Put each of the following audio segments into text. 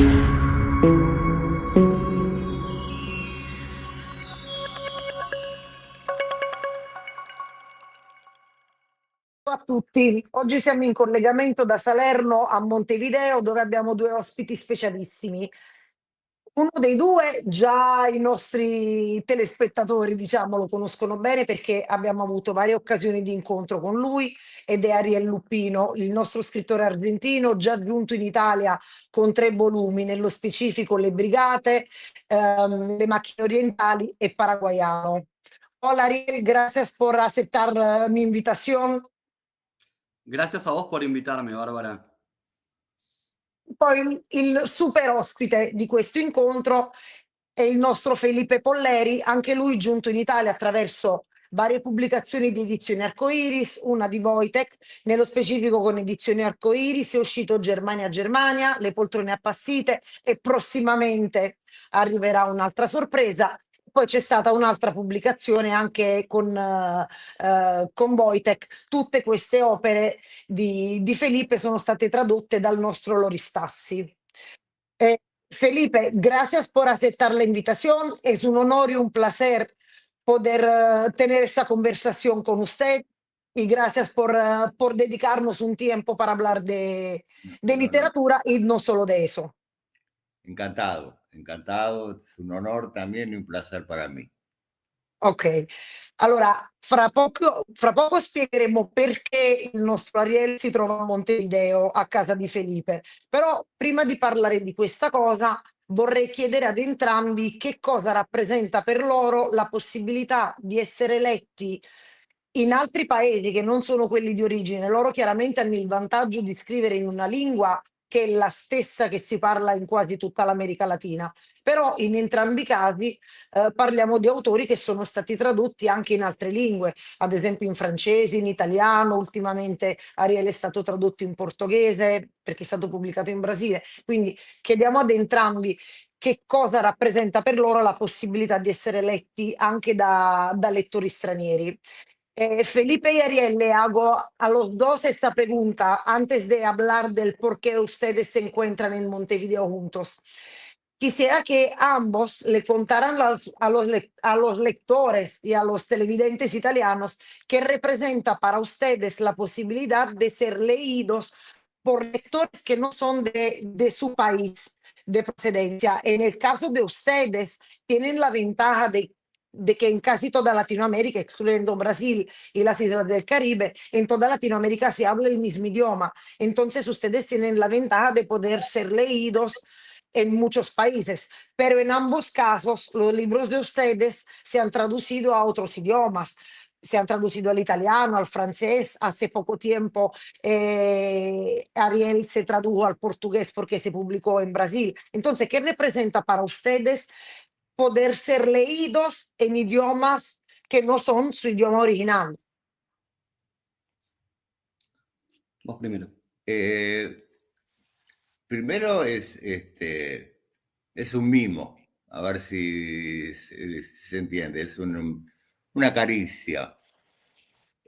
Ciao a tutti, oggi siamo in collegamento da Salerno a Montevideo dove abbiamo due ospiti specialissimi. Uno dei due già i nostri telespettatori, diciamo, lo conoscono bene perché abbiamo avuto varie occasioni di incontro con lui ed è Ariel Lupino, il nostro scrittore argentino, già giunto in Italia con 3 volumi, nello specifico Le Brigate, Le Macchine Orientali e Paraguayano. Hola Ariel, gracias por aceptar mi invitación. Gracias a vos por invitarme, Bárbara. Poi il super ospite di questo incontro è il nostro Felipe Polleri, anche lui giunto in Italia attraverso varie pubblicazioni di Edizioni Arcoiris, una di Wojtek, nello specifico con Edizioni Arcoiris, è uscito Germania Germania, Le poltrone appassite e prossimamente arriverà un'altra sorpresa. Poi c'è stata un'altra pubblicazione anche con Wojtek. Tutte queste opere di Felipe sono state tradotte dal nostro Loristassi. Felipe, gracias por aceptar la invitación. Es un honor y un placer poder tener esta conversación con usted y gracias por dedicarnos un tiempo para hablar de No, no, literatura y no solo de eso. encantado, encantado. Es un honor también y un placer para mí. Ok, allora fra poco spiegheremo perché il nostro Ariel si trova a Montevideo a casa di Felipe, però prima di parlare di questa cosa vorrei chiedere ad entrambi che cosa rappresenta per loro la possibilità di essere letti in altri paesi che non sono quelli di origine. Loro chiaramente hanno il vantaggio di scrivere in una lingua che è la stessa che si parla in quasi tutta l'America Latina, però in entrambi i casi parliamo di autori che sono stati tradotti anche in altre lingue, ad esempio in francese, in italiano, ultimamente Ariel è stato tradotto in portoghese perché è stato pubblicato in Brasile, quindi chiediamo ad entrambi che cosa rappresenta per loro la possibilità di essere letti anche da lettori stranieri. Felipe y Ariel, le hago a los dos esta pregunta antes de hablar del por qué ustedes se encuentran en Montevideo juntos. Quisiera que ambos le contaran a los lectores y a los televidentes italianos qué representa para ustedes la posibilidad de ser leídos por lectores que no son de su país de procedencia. En el caso de ustedes, tienen la ventaja de que en casi toda Latinoamérica, excluyendo Brasil y las islas del Caribe, en toda Latinoamérica se habla el mismo idioma. Entonces ustedes tienen la ventaja de poder ser leídos en muchos países, pero en ambos casos los libros de ustedes se han traducido a otros idiomas. Se han traducido al italiano, al francés, hace poco tiempo Ariel se tradujo al portugués porque se publicó en Brasil. Entonces, ¿qué representa para ustedes poder ser leídos en idiomas que no son su idioma original? Vos primero. Primero es un mimo, a ver si se entiende, es una caricia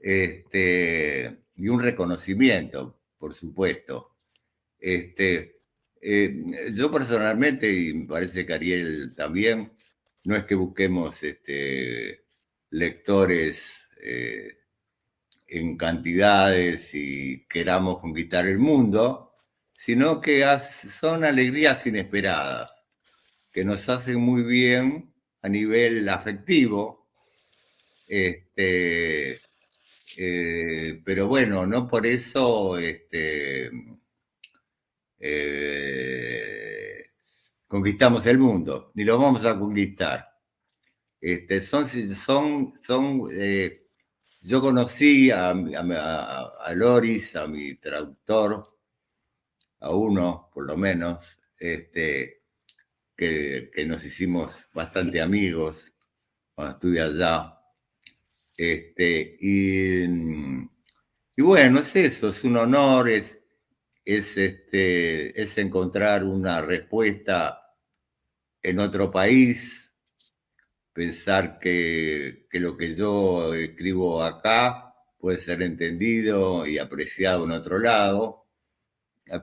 y un reconocimiento, por supuesto. Yo personalmente, y me parece que Ariel también, no es que busquemos lectores en cantidades y queramos conquistar el mundo, sino que son alegrías inesperadas, que nos hacen muy bien a nivel afectivo, pero bueno, no por eso conquistamos el mundo, ni lo vamos a conquistar. Yo conocí a Loris, a mi traductor, a uno por lo menos, que nos hicimos bastante amigos cuando estuve allá. Y bueno, es eso, es un honor, es encontrar una respuesta en otro país, pensar que lo que yo escribo acá puede ser entendido y apreciado en otro lado,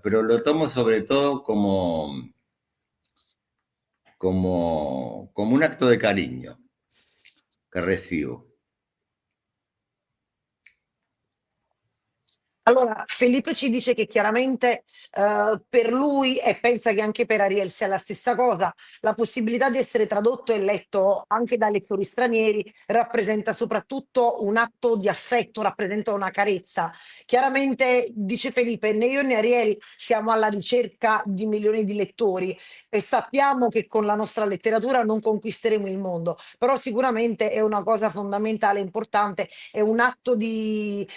pero lo tomo sobre todo como como un acto de cariño che recibo. Allora, Felipe ci dice che chiaramente per lui, e pensa che anche per Ariel sia la stessa cosa, la possibilità di essere tradotto e letto anche da lettori stranieri rappresenta soprattutto un atto di affetto, rappresenta una carezza. Chiaramente, dice Felipe, né io né Ariel siamo alla ricerca di milioni di lettori e sappiamo che con la nostra letteratura non conquisteremo il mondo, però sicuramente è una cosa fondamentale, importante, è un atto di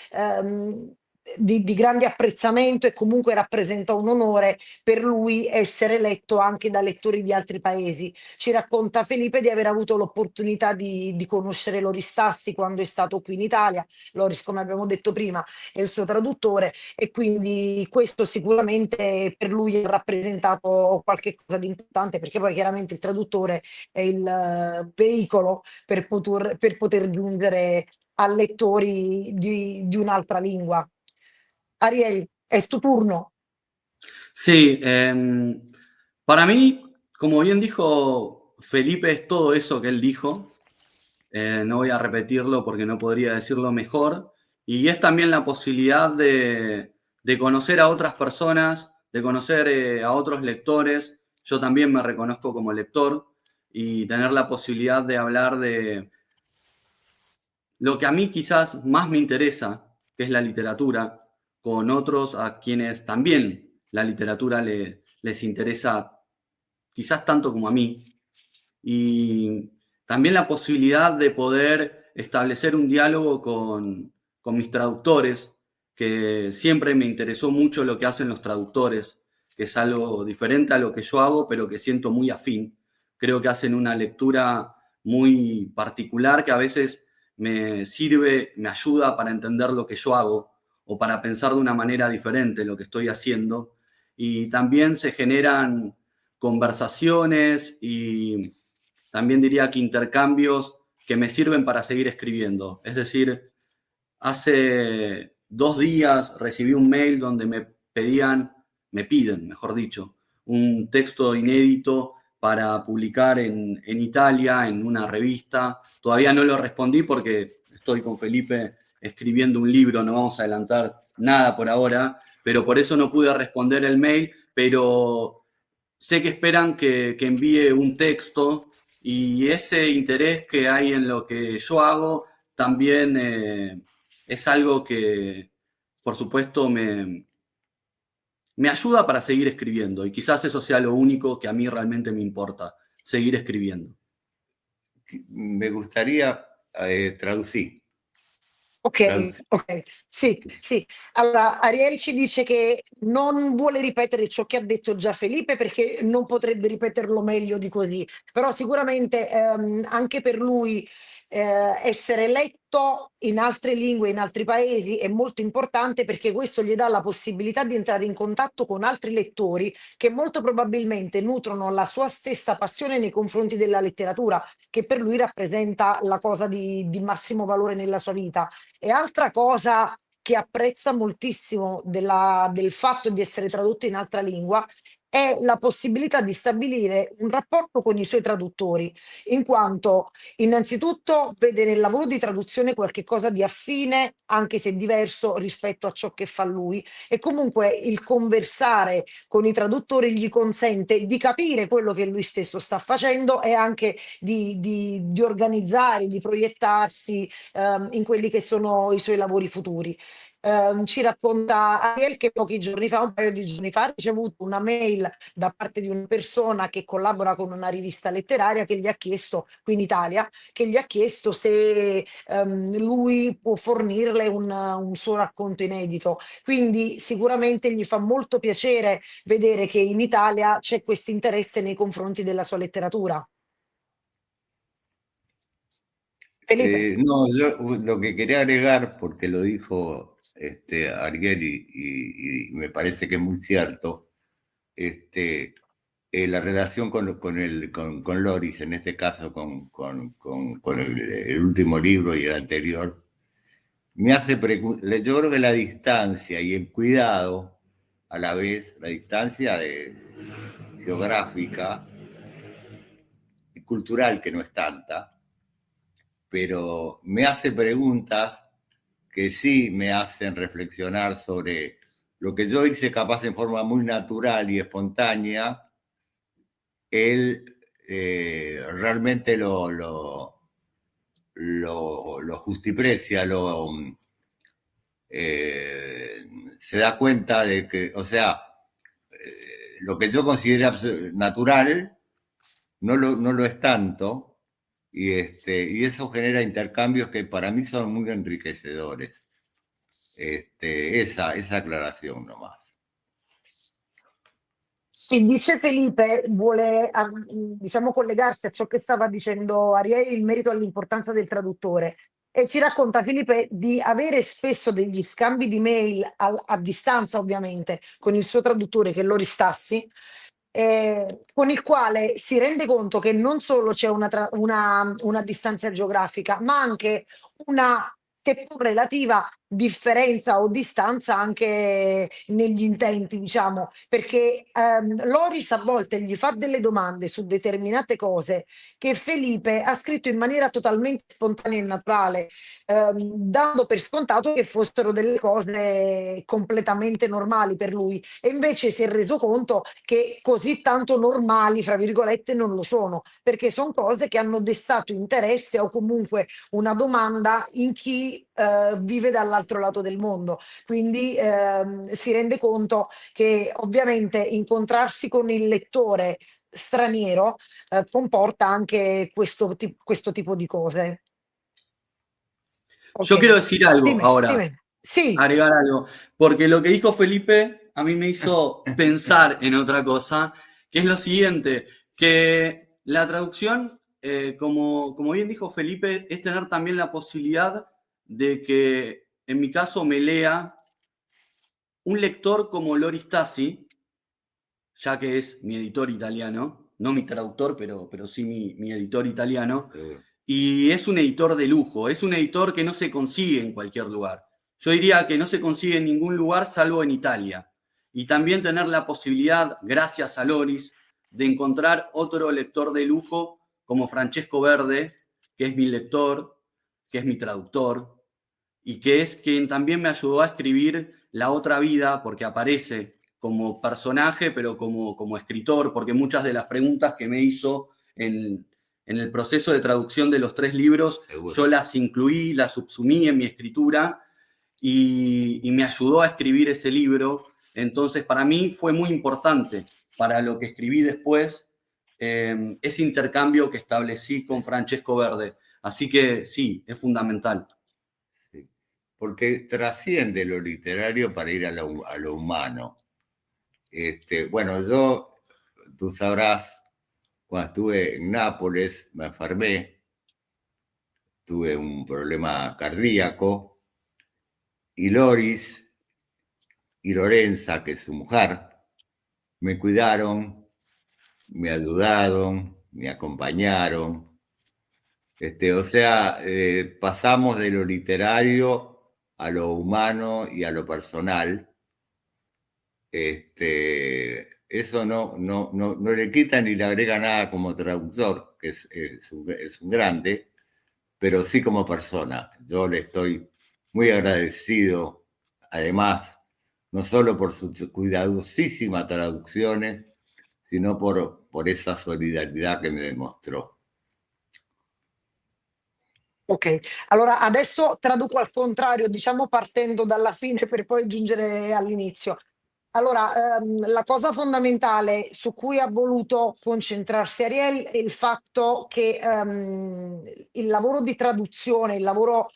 grande apprezzamento e comunque rappresenta un onore per lui essere letto anche da lettori di altri paesi. Ci racconta Felipe di aver avuto l'opportunità di conoscere Loris Tassi quando è stato qui in Italia. Loris, come abbiamo detto prima, è il suo traduttore e quindi questo sicuramente per lui ha rappresentato qualche cosa di importante perché poi chiaramente il traduttore è il veicolo per poter giungere a lettori di un'altra lingua. Ariel, es tu turno. Sí, para mí, como bien dijo Felipe, es todo eso que él dijo. No voy a repetirlo porque no podría decirlo mejor. Y es también la posibilidad de conocer a otras personas, de conocer a otros lectores. Yo también me reconozco como lector y tener la posibilidad de hablar de lo que a mí quizás más me interesa, que es la literatura, con otros a quienes también la literatura les interesa quizás tanto como a mí. Y también la posibilidad de poder establecer un diálogo con mis traductores, que siempre me interesó mucho lo que hacen los traductores, que es algo diferente a lo que yo hago, pero que siento muy afín. Creo que hacen una lectura muy particular que a veces me sirve, me ayuda para entender lo que yo hago o para pensar de una manera diferente lo que estoy haciendo. Y también se generan conversaciones y también diría que intercambios que me sirven para seguir escribiendo. Es decir, hace 2 días recibí un mail donde me piden, mejor dicho, un texto inédito para publicar en Italia, en una revista. Todavía no lo respondí porque estoy con Felipe escribiendo un libro, no vamos a adelantar nada por ahora, pero por eso no pude responder el mail, pero sé que esperan que envíe un texto y ese interés que hay en lo que yo hago también es algo que, por supuesto, me ayuda para seguir escribiendo y quizás eso sea lo único que a mí realmente me importa, seguir escribiendo. Me gustaría traducir. Ok, ok, sì, sì. Allora, Ariel ci dice che non vuole ripetere ciò che ha detto già Felipe perché non potrebbe ripeterlo meglio di così, però sicuramente anche per lui essere letto in altre lingue, in altri paesi è molto importante perché questo gli dà la possibilità di entrare in contatto con altri lettori che molto probabilmente nutrono la sua stessa passione nei confronti della letteratura, che per lui rappresenta la cosa di massimo valore nella sua vita. E altra cosa che apprezza moltissimo del fatto di essere tradotto in altra lingua è la possibilità di stabilire un rapporto con i suoi traduttori, in quanto innanzitutto vede nel lavoro di traduzione qualche cosa di affine, anche se diverso rispetto a ciò che fa lui, e comunque il conversare con i traduttori gli consente di capire quello che lui stesso sta facendo e anche di organizzare, di proiettarsi in quelli che sono i suoi lavori futuri. Ci racconta Ariel che pochi giorni fa, un paio di giorni fa, ha ricevuto una mail da parte di una persona che collabora con una rivista letteraria che gli ha chiesto, qui in Italia, che gli ha chiesto se lui può fornirle un suo racconto inedito. Quindi sicuramente gli fa molto piacere vedere che in Italia c'è questo interesse nei confronti della sua letteratura. Felipe. No, yo lo que quería agregar, porque lo dijo Ariel y me parece que es muy cierto, la relación con Loris, en este caso con el último libro y el anterior, me hace yo creo que la distancia y el cuidado, a la vez, la distancia geográfica, cultural que no es tanta, pero me hace preguntas que sí me hacen reflexionar sobre lo que yo hice capaz en forma muy natural y espontánea. Él realmente lo justiprecia, se da cuenta de que, o sea, lo que yo considero natural no lo es tanto, y eso genera intercambios que para mí son muy enriquecedores. Esa aclaración nomás. Sì, dice Felipe, vuole diciamo collegarsi a ciò che stava dicendo Ariel in merito all'importanza del traduttore e ci racconta Felipe di avere spesso degli scambi di mail a distanza ovviamente con il suo traduttore che è Loris Tassi, con il quale si rende conto che non solo c'è una distanza geografica, ma anche una seppur relativa differenza o distanza anche negli intenti, diciamo, perché Loris a volte gli fa delle domande su determinate cose che Felipe ha scritto in maniera totalmente spontanea e naturale, dando per scontato che fossero delle cose completamente normali per lui. E invece si è reso conto che così tanto normali, fra virgolette, non lo sono, perché sono cose che hanno destato interesse o comunque una domanda in chi vive dall'altro lato del mondo. Quindi si rende conto che ovviamente incontrarsi con il lettore straniero comporta anche questo tipo di cose. Yo Ok, quiero decir algo dime, ahora, dime. Sì, agregar algo, porque lo que dijo Felipe a mí me hizo pensar en otra cosa, que es lo siguiente, que la traducción, como bien dijo Felipe, es tener también la posibilidad de que, en mi caso, me lea un lector como Loris Tassi, ya que es mi editor italiano, no mi traductor, pero sí mi editor italiano, y es un editor de lujo, es un editor que no se consigue en cualquier lugar. Yo diría que no se consigue en ningún lugar salvo en Italia. Y también tener la posibilidad, gracias a Loris, de encontrar otro lector de lujo como Francesco Verde, que es mi lector, que es mi traductor, y que es quien también me ayudó a escribir La otra vida, porque aparece como personaje, pero como escritor, porque muchas de las preguntas que me hizo en el proceso de traducción de los 3 libros, yo las incluí, las subsumí en mi escritura y me ayudó a escribir ese libro. Entonces, para mí fue muy importante para lo que escribí después, ese intercambio que establecí con Francesco Verde. Así que sí, es fundamental. Porque trasciende lo literario para ir a lo humano. Bueno, tú sabrás, cuando estuve en Nápoles, me enfermé, tuve un problema cardíaco, y Loris y Lorenza, que es su mujer, me cuidaron, me ayudaron, me acompañaron. O sea, pasamos de lo literario a lo humano y a lo personal. Eso no le quita ni le agrega nada como traductor, que es un grande, pero sí como persona. Yo le estoy muy agradecido, además, no solo por sus cuidadosísimas traducciones, sino por esa solidarità che mi demostrò. ok. Allora adesso traduco al contrario, diciamo partendo dalla fine per poi giungere all'inizio. Allora, la cosa fondamentale su cui ha voluto concentrarsi Ariel è il fatto che il lavoro di traduzione, il lavoro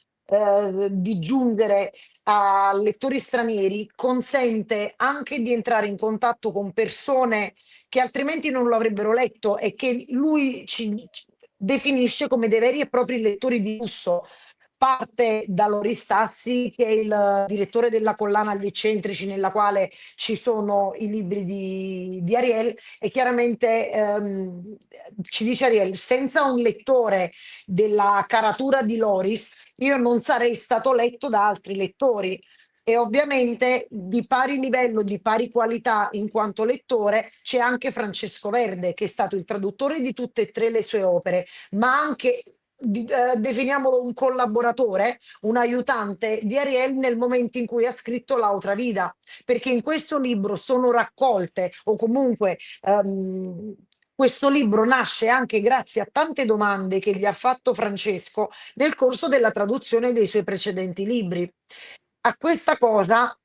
di giungere a lettori stranieri consente anche di entrare in contatto con persone che altrimenti non lo avrebbero letto e che lui definisce come dei veri e propri lettori di lusso. Parte da Loris Tassi, che è il direttore della collana Gli Eccentrici, nella quale ci sono i libri di Ariel, e chiaramente ci dice Ariel, senza un lettore della caratura di Loris, io non sarei stato letto da altri lettori. E ovviamente di pari livello, di pari qualità in quanto lettore c'è anche Francesco Verde, che è stato il traduttore di tutte e tre le sue opere, ma anche definiamolo un collaboratore, un aiutante di Ariel nel momento in cui ha scritto L'Autra Vida, perché in questo libro sono raccolte, o comunque questo libro nasce anche grazie a tante domande che gli ha fatto Francesco nel corso della traduzione dei suoi precedenti libri. A questa cosa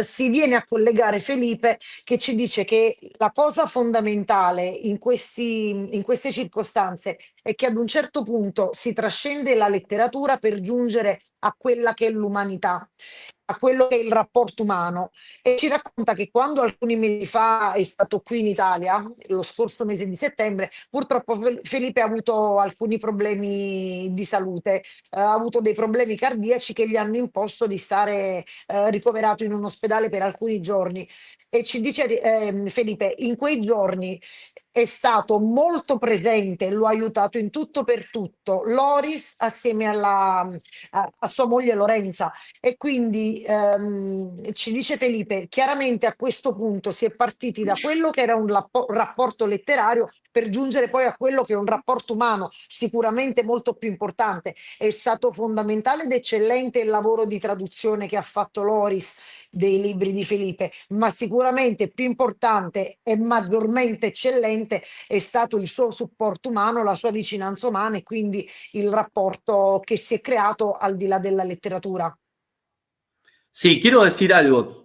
si viene a collegare Felipe, che ci dice che la cosa fondamentale in queste circostanze è che ad un certo punto si trascende la letteratura per giungere a quella che è l'umanità, a quello che è il rapporto umano. E ci racconta che quando alcuni mesi fa è stato qui in Italia, lo scorso mese di settembre, purtroppo Felipe ha avuto alcuni problemi di salute, ha avuto dei problemi cardiaci che gli hanno imposto di stare ricoverato in un ospedale per alcuni giorni. E ci dice Felipe, in quei giorni è stato molto presente, lo ha aiutato in tutto per tutto, Loris assieme a sua moglie Lorenza. E quindi ci dice Felipe, chiaramente a questo punto si è partiti da quello che era un rapporto letterario per giungere poi a quello che è un rapporto umano, sicuramente molto più importante. È stato fondamentale ed eccellente il lavoro di traduzione che ha fatto Loris dei libri di Felipe, ma sicuramente più importante e maggiormente eccellente è stato il suo supporto umano, la sua vicinanza umana e quindi il rapporto che si è creato al di là della letteratura. Sí, quiero decir algo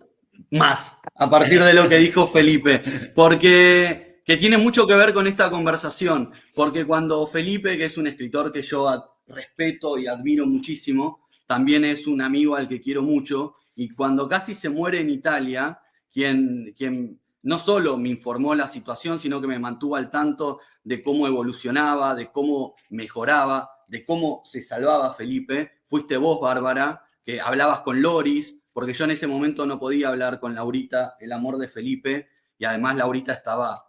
más a partir de lo que dijo Felipe, porque que tiene mucho que ver con esta conversación, porque cuando Felipe, que es un escritor que yo respeto y admiro muchísimo, también es un amigo al que quiero mucho, y cuando casi se muere en Italia, quien no solo me informó la situación, sino que me mantuvo al tanto de cómo evolucionaba, de cómo mejoraba, de cómo se salvaba Felipe, fuiste vos, Bárbara, que hablabas con Loris, porque yo en ese momento no podía hablar con Laurita, el amor de Felipe, y además Laurita estaba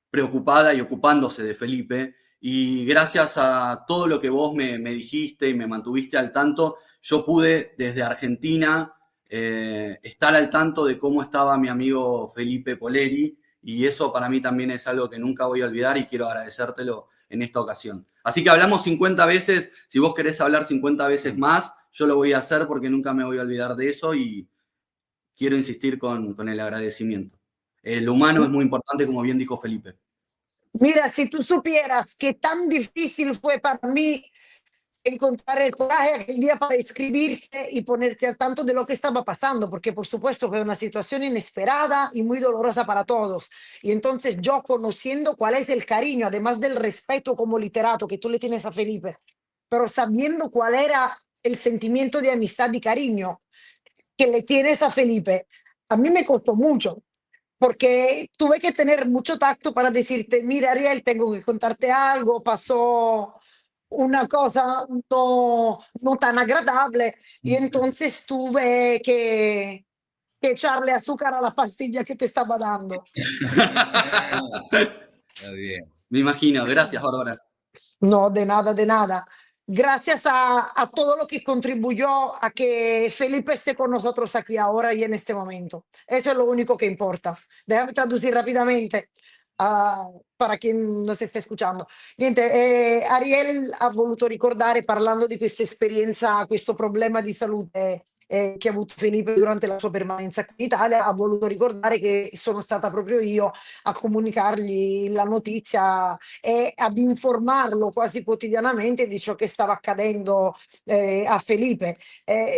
preocupada y ocupándose de Felipe, y gracias a todo lo que vos me dijiste y me mantuviste al tanto, yo pude desde Argentina estar al tanto de cómo estaba mi amigo Felipe Poleri, y eso para mí también es algo que nunca voy a olvidar y quiero agradecértelo en esta ocasión. Así que hablamos 50 veces, si vos querés hablar 50 veces más, yo lo voy a hacer porque nunca me voy a olvidar de eso y quiero insistir con el agradecimiento. El humano es muy importante, como bien dijo Felipe. Mira, si tú supieras qué tan difícil fue para mí encontrar el coraje aquel día para escribirte y ponerte al tanto de lo que estaba pasando, porque por supuesto fue una situación inesperada y muy dolorosa para todos. Y entonces yo conociendo cuál es el cariño, además del respeto como literato que tú le tienes a Felipe, pero sabiendo cuál era el sentimiento de amistad y cariño que le tienes a Felipe, a mí me costó mucho, porque tuve que tener mucho tacto para decirte, mira Ariel, tengo que contarte algo, pasó una cosa no tan agradable y entonces tuve que echarle azúcar a la pastilla que te estaba dando. Está bien. Me imagino, gracias Bárbara. No, de nada, de nada. Gracias a todo lo que contribuyó a que Felipe esté con nosotros aquí ahora y en este momento. Eso es lo único que importa. Déjame traducir rápidamente para chi non si sta ascoltando. Niente, Ariel ha voluto ricordare, parlando di questa esperienza, questo problema di salute che ha avuto Felipe durante la sua permanenza qui in Italia, ha voluto ricordare che sono stata proprio io a comunicargli la notizia e ad informarlo quasi quotidianamente di ciò che stava accadendo a Felipe.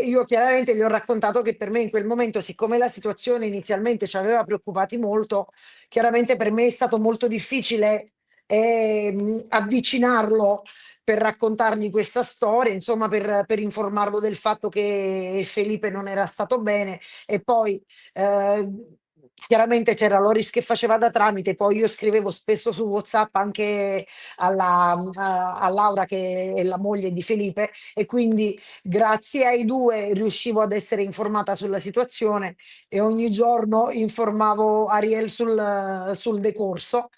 Io chiaramente gli ho raccontato che per me in quel momento, siccome la situazione inizialmente ci aveva preoccupati molto, chiaramente per me è stato molto difficile avvicinarlo per raccontargli questa storia, insomma per informarlo del fatto che Felipe non era stato bene e poi chiaramente c'era Loris che faceva da tramite, poi io scrivevo spesso su WhatsApp anche a Laura che è la moglie di Felipe e quindi grazie ai due riuscivo ad essere informata sulla situazione e ogni giorno informavo Ariel sul decorso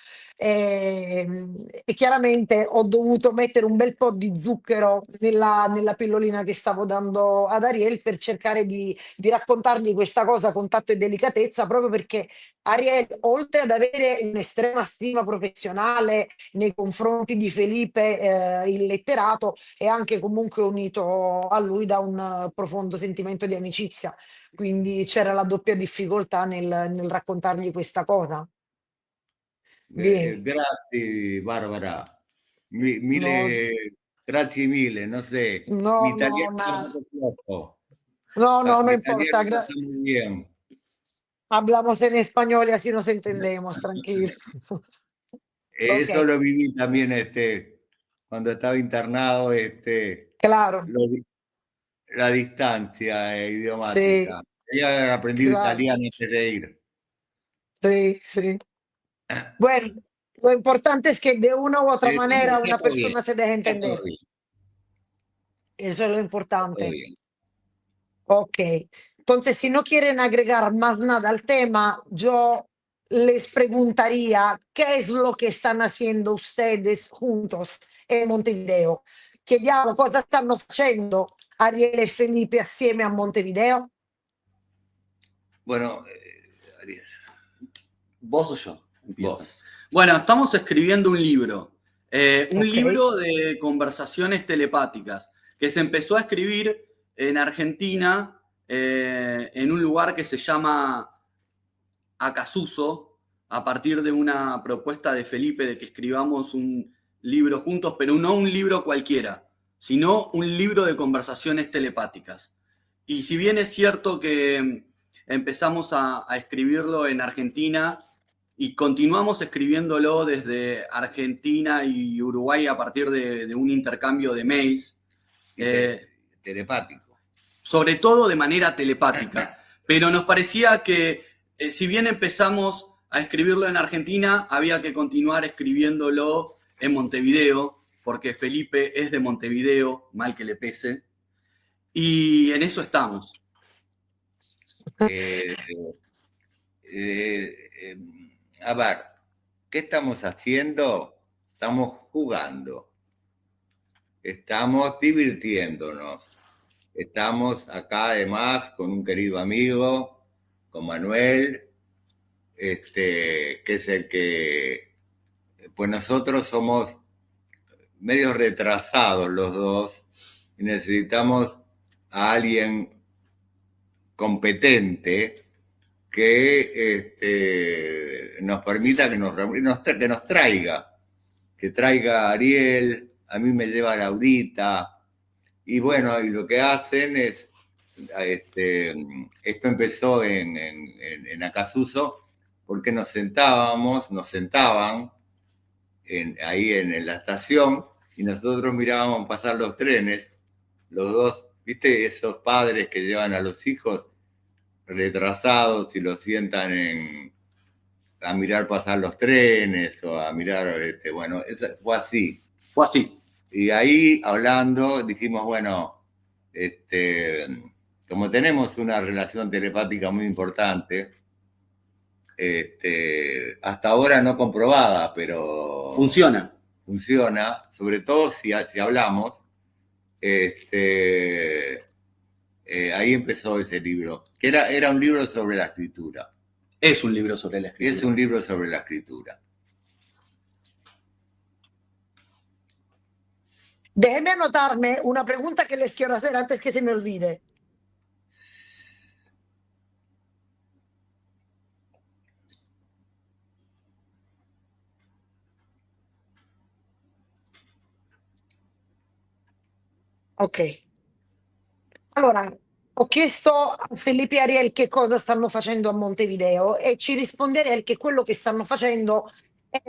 e chiaramente ho dovuto mettere un bel po' di zucchero nella pillolina che stavo dando ad Ariel per cercare di raccontargli questa cosa con tatto e delicatezza, proprio perché Ariel, oltre ad avere un'estrema stima professionale nei confronti di Felipe, il letterato, è anche comunque unito a lui da un profondo sentimento di amicizia. Quindi c'era la doppia difficoltà nel raccontargli questa cosa. Bene, Grazie Barbara, no, grazie mille, no sé, mi no, no, italiano es un poco flojo. no, no, no Mi importa. italiano no está muy bien. Hablamos en español y así nos entendemos, tranquilo. Ok, Eso lo viví también cuando estaba internado, claro, lo di- la distancia sì, idiomática. Ya había aprendido claro, italiano antes de ir. sí, sí. Bueno, lo importante es que de una u otra manera Está una todo bien, persona se deja está todo entender. bien, Eso es lo está todo importante. bien. Ok. Entonces, si no quieren agregar más nada al tema, yo les preguntaría, ¿qué es lo que están haciendo ustedes juntos en Montevideo? Chiediamo cosa stanno facendo Ariele e Felipe assieme a Montevideo. Bueno, Ariel, ¿Vos o yo? Empiezo. vos. Bueno, estamos escribiendo un Ok, libro de conversaciones telepáticas, que se empezó a escribir en Argentina, en un lugar que se llama Acasuso, a partir de una propuesta de Felipe de que escribamos un libro juntos, pero no un libro cualquiera, sino un libro de conversaciones telepáticas. Y si bien es cierto que empezamos a escribirlo en Argentina y continuamos escribiéndolo desde Argentina y Uruguay a partir de un intercambio de mails, eh, Telepático. sobre todo de manera telepática. Pero nos parecía que si bien empezamos a escribirlo en Argentina, había que continuar escribiéndolo en Montevideo, porque Felipe es de Montevideo, mal que le pese, y en eso estamos. Eh, eh, eh, a ver, ¿qué estamos haciendo? Estamos jugando, estamos divirtiéndonos, estamos acá además con un querido amigo, con Manuel, que es el que, pues nosotros somos medio retrasados los dos y necesitamos a alguien competente que nos permita que nos traiga, que traiga a Ariel, a mí me lleva a Laurita, y bueno, y lo que hacen es, esto empezó en Acasuso, porque nos sentaban ahí en la estación, y nosotros mirábamos pasar los trenes, los dos, ¿viste? Esos padres que llevan a los hijos retrasados y los sientan a mirar pasar los trenes o a mirar, bueno, fue así. Fue así. Y ahí hablando dijimos, bueno, como tenemos una relación telepática muy importante, hasta ahora no comprobada, pero Funciona. funciona, sobre todo si hablamos, ahí empezó ese libro, que era un libro sobre la escritura. Es un libro sobre la escritura. Es un libro sobre la escritura. Déjenme anotarme una pregunta que les quiero hacer antes que se me olvide. Ok. Allora, ho chiesto a Felipe e Ariel che cosa stanno facendo a Montevideo e ci risponde Ariel che quello che stanno facendo è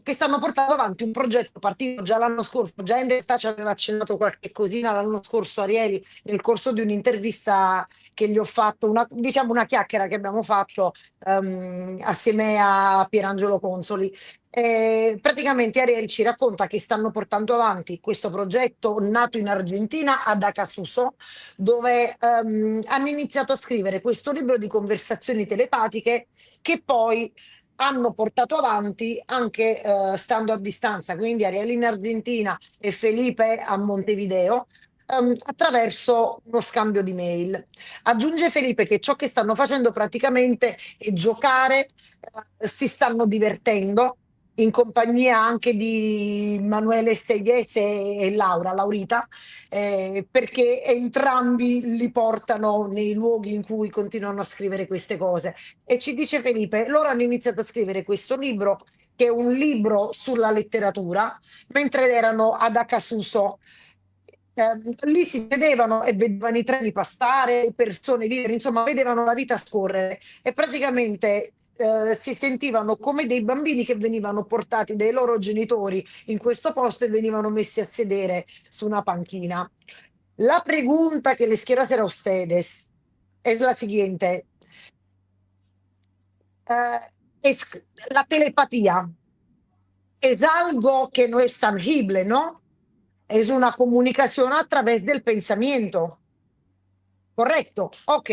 che stanno portando avanti un progetto partito già l'anno scorso, già in realtà ci aveva accennato qualche cosina l'anno scorso Ariel nel corso di un'intervista che gli ho fatto, diciamo una chiacchiera che abbiamo fatto assieme a Pierangelo Consoli. Praticamente Ariel ci racconta che stanno portando avanti questo progetto nato in Argentina ad Acasuso, dove hanno iniziato a scrivere questo libro di conversazioni telepatiche che poi hanno portato avanti anche stando a distanza, quindi Ariele in Argentina e Felipe a Montevideo, attraverso uno scambio di mail. Aggiunge Felipe che ciò che stanno facendo praticamente è giocare, si stanno divertendo in compagnia anche di Manuele Stegliese e Laura, Laurita, perché entrambi li portano nei luoghi in cui continuano a scrivere queste cose. E ci dice Felipe, loro hanno iniziato a scrivere questo libro, che è un libro sulla letteratura, mentre erano ad Acasuso. Lì si sedevano e vedevano i treni passare, le persone vivere, insomma, vedevano la vita scorrere e praticamente si sentivano come dei bambini che venivano portati dai loro genitori in questo posto e venivano messi a sedere su una panchina. La pregunta que les quiero hacer a ustedes es la siguiente. Eh, es la telepatía. Es algo que no es tangible, ¿no? Es una comunicación a través del pensamiento. ¿Correcto? Ok.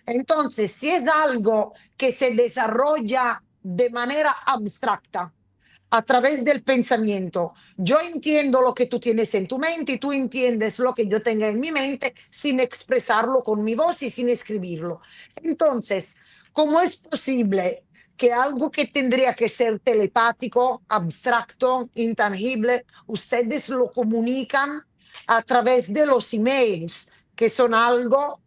Entonces, si es algo que se desarrolla de manera abstracta, a través del pensamiento, yo entiendo lo que tú tienes en tu mente y tú entiendes lo que yo tenga en mi mente sin expresarlo con mi voz y sin escribirlo. Entonces, ¿cómo es posible que algo que tendría que ser telepático, abstracto, intangible, ustedes lo comunican a través de los emails, que son algo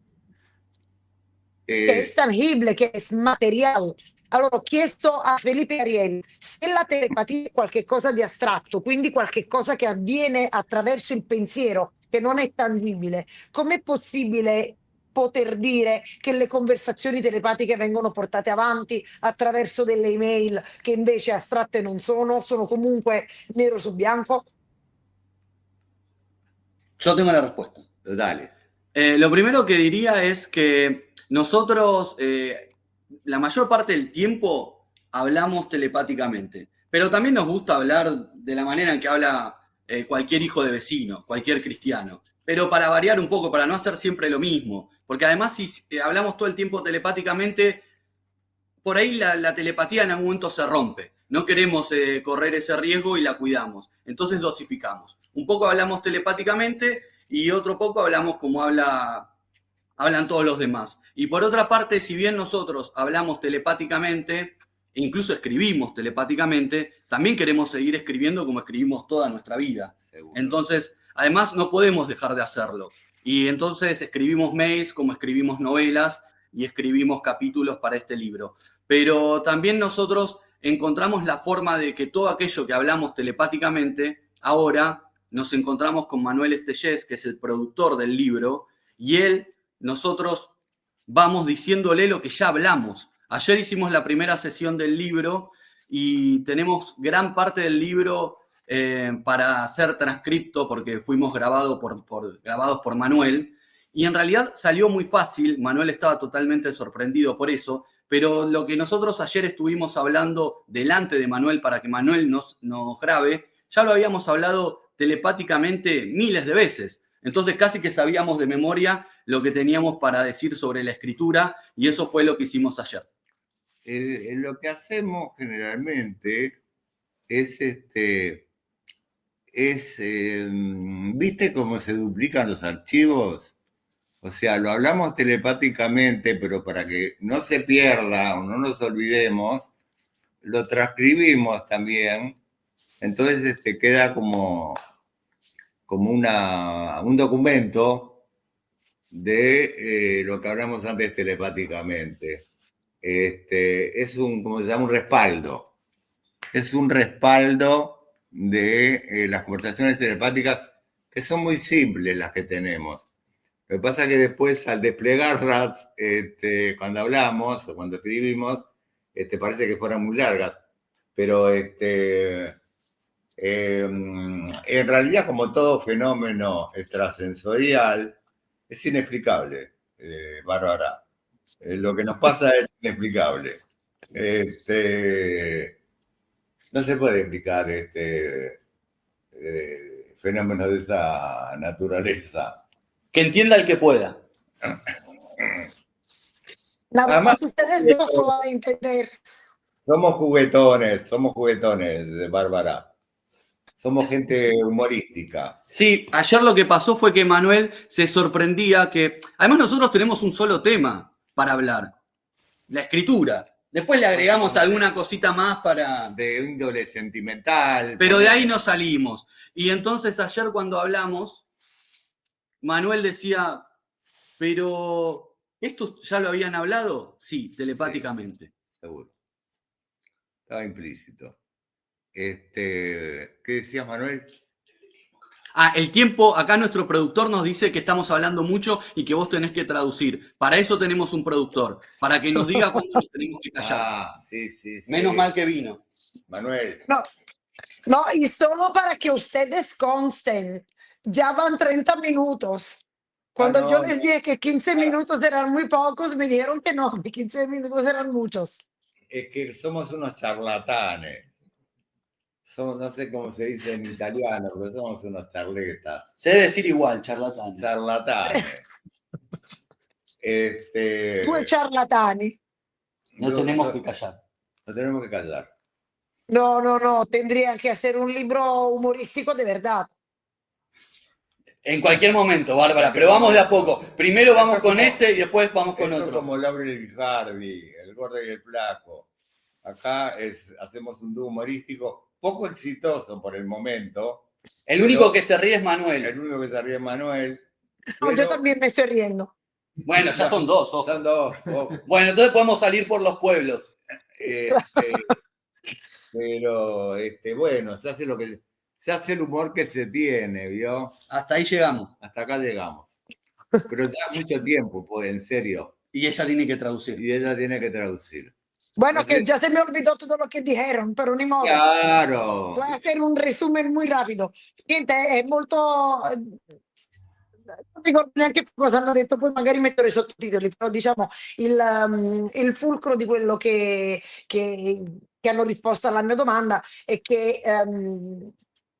che è tangibile, che è materiale? Allora ho chiesto a Felipe Ariel se la telepatia è qualcosa di astratto, quindi qualcosa che avviene attraverso il pensiero, che non è tangibile. Com'è possibile poter dire che le conversazioni telepatiche vengono portate avanti attraverso delle email che invece astratte non sono, sono comunque nero su bianco? Yo tengo la respuesta. Dale. Lo primero que diría es que nosotros la mayor parte del tiempo hablamos telepáticamente, pero también nos gusta hablar de la manera en que habla cualquier hijo de vecino, cualquier cristiano, pero para variar un poco, para no hacer siempre lo mismo, porque además si hablamos todo el tiempo telepáticamente, por ahí la telepatía en algún momento se rompe. No queremos correr ese riesgo y la cuidamos. Entonces dosificamos. Un poco hablamos telepáticamente y otro poco hablamos como hablan todos los demás. Y por otra parte, si bien nosotros hablamos telepáticamente, e incluso escribimos telepáticamente, también queremos seguir escribiendo como escribimos toda nuestra vida. Seguro. Entonces, además no podemos dejar de hacerlo. Y entonces escribimos mails como escribimos novelas y escribimos capítulos para este libro. Pero también nosotros encontramos la forma de que todo aquello que hablamos telepáticamente, ahora nos encontramos con Manuel Estellés, que es el productor del libro, y nosotros vamos diciéndole lo que ya hablamos. Ayer hicimos la primera sesión del libro y tenemos gran parte del libro para hacer transcripto porque fuimos grabados por Manuel. Y en realidad salió muy fácil, Manuel estaba totalmente sorprendido por eso, pero lo que nosotros ayer estuvimos hablando delante de Manuel para que Manuel nos grabe, ya lo habíamos hablado telepáticamente miles de veces. Entonces casi que sabíamos de memoria lo que teníamos para decir sobre la escritura y eso fue lo que hicimos ayer. Lo que hacemos generalmente es ¿viste cómo se duplican los archivos? O sea, lo hablamos telepáticamente, pero para que no se pierda o no nos olvidemos, lo transcribimos también. Entonces queda como un documento de lo que hablamos antes telepáticamente. Es como se llama, un respaldo. Es un respaldo de las conversaciones telepáticas, que son muy simples las que tenemos. Lo que pasa es que después, al desplegarlas, cuando hablamos o cuando escribimos, parece que fueran muy largas. Pero en realidad, como todo fenómeno extrasensorial, es inexplicable, Bárbara. Lo que nos pasa es inexplicable. No se puede explicar fenómenos de esa naturaleza. Que entienda el que pueda. Nada Además, más ustedes dos lo van a entender. somos juguetones, Bárbara. Somos gente humorística. Sí, ayer lo que pasó fue que Manuel se sorprendía que, además nosotros tenemos un solo tema para hablar, la escritura. Después le agregamos alguna cosita más para... De índole sentimental. Pero de ahí no salimos. Y entonces ayer cuando hablamos, Manuel decía, pero ¿esto ya lo habían hablado? Sí, telepáticamente. Sí, seguro. Estaba implícito. ¿Qué decías, Manuel? El tiempo, acá nuestro productor nos dice que estamos hablando mucho y que vos tenés que traducir. Para eso tenemos un productor, para que nos diga cuándo nos tenemos que callar. Sí. Menos mal que vino. Manuel. No, y solo para que ustedes consten, ya van 30 minutos. Cuando yo les dije que 15 minutos eran muy pocos, me dijeron que no, que 15 minutos eran muchos. Es que somos unos charlatanes. No sé cómo se dice en italiano, pero somos unos charletas. Se debe decir igual, charlatán. Charlatanes. Due charlatani. No tenemos que callar. No tenemos que callar. No, tendría que hacer un libro humorístico de verdad. En cualquier momento, Bárbara, pero vamos de a poco. Primero vamos con este y después vamos con otro. Como Laurel y Harvey, el gordo y el flaco. Acá hacemos un dúo humorístico poco exitoso por el momento. El único que se ríe es Manuel. El único que se ríe es Manuel. No, yo también me estoy riendo. Bueno, ya son dos. Ojo. Son dos. Bueno, entonces podemos salir por los pueblos. Pero bueno, se hace el humor que se tiene, ¿vio? Hasta ahí llegamos. Hasta acá llegamos. Pero ya mucho tiempo, pues, en serio. Y ella tiene que traducir. Y ella tiene que traducir. Bueno, entonces, que ya se me olvidó todo lo que dijeron, pero ni modo. Claro. Voy a hacer un resumen muy rápido. Niente, è molto... Non ricordo neanche cosa hanno detto, poi magari metto i sottotitoli, però diciamo il fulcro di quello che hanno risposto alla mia domanda è che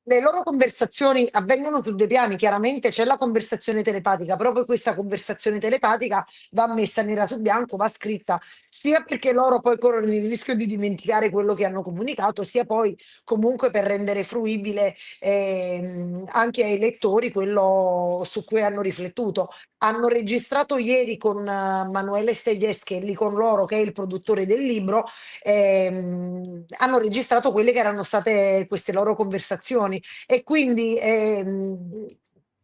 le loro conversazioni avvengono su due piani. Chiaramente c'è la conversazione telepatica, proprio questa conversazione telepatica va messa nera su bianco, va scritta, sia perché loro poi corrono il rischio di dimenticare quello che hanno comunicato, sia poi comunque per rendere fruibile anche ai lettori quello su cui hanno riflettuto. Hanno registrato ieri con Manuele Steglieschelli, con loro, che è il produttore del libro, hanno registrato quelle che erano state queste loro conversazioni. E quindi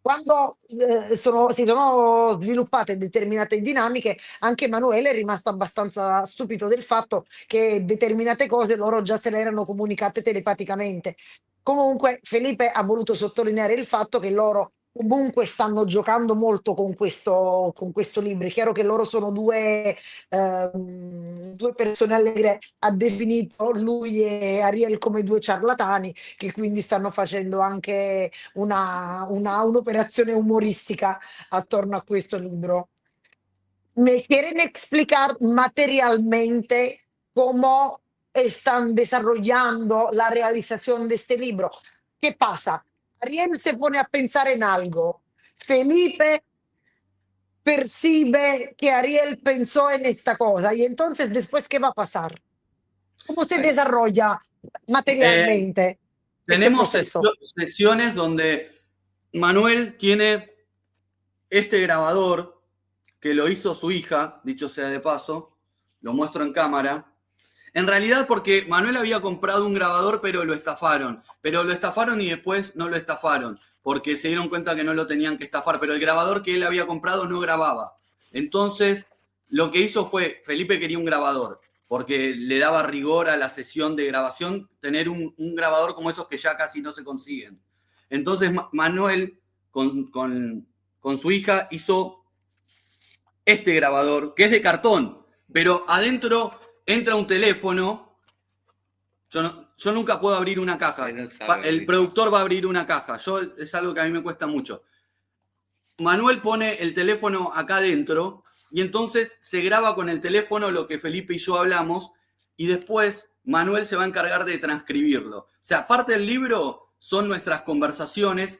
quando si sono sviluppate determinate dinamiche, anche Emanuele è rimasto abbastanza stupito del fatto che determinate cose loro già se le erano comunicate telepaticamente. Comunque Felipe ha voluto sottolineare il fatto che loro comunque stanno giocando molto con questo libro. È chiaro che loro sono due persone allegre, ha definito lui e Ariel come due ciarlatani, che quindi stanno facendo anche un'operazione umoristica attorno a questo libro. ¿Me quieren explicar materialmente cómo están desarrollando la realización de este libro? ¿Qué pasa? Ariel se pone a pensar en algo. Felipe percibe que Ariel pensó en esta cosa. Y entonces, ¿después qué va a pasar? ¿Cómo se desarrolla materialmente? Tenemos secciones donde Manuel tiene este grabador que lo hizo su hija, dicho sea de paso, lo muestro en cámara. En realidad porque Manuel había comprado un grabador, pero lo estafaron y después no lo estafaron, porque se dieron cuenta que no lo tenían que estafar, pero el grabador que él había comprado no grababa. Entonces, lo que hizo fue, Felipe quería un grabador, porque le daba rigor a la sesión de grabación tener un grabador como esos que ya casi no se consiguen. Entonces, Manuel, con su hija, hizo este grabador, que es de cartón, pero adentro entra un teléfono. Yo nunca puedo abrir una caja. El productor va a abrir una caja. Es algo que a mí me cuesta mucho. Manuel pone el teléfono acá adentro y entonces se graba con el teléfono lo que Felipe y yo hablamos y después Manuel se va a encargar de transcribirlo. O sea, parte del libro son nuestras conversaciones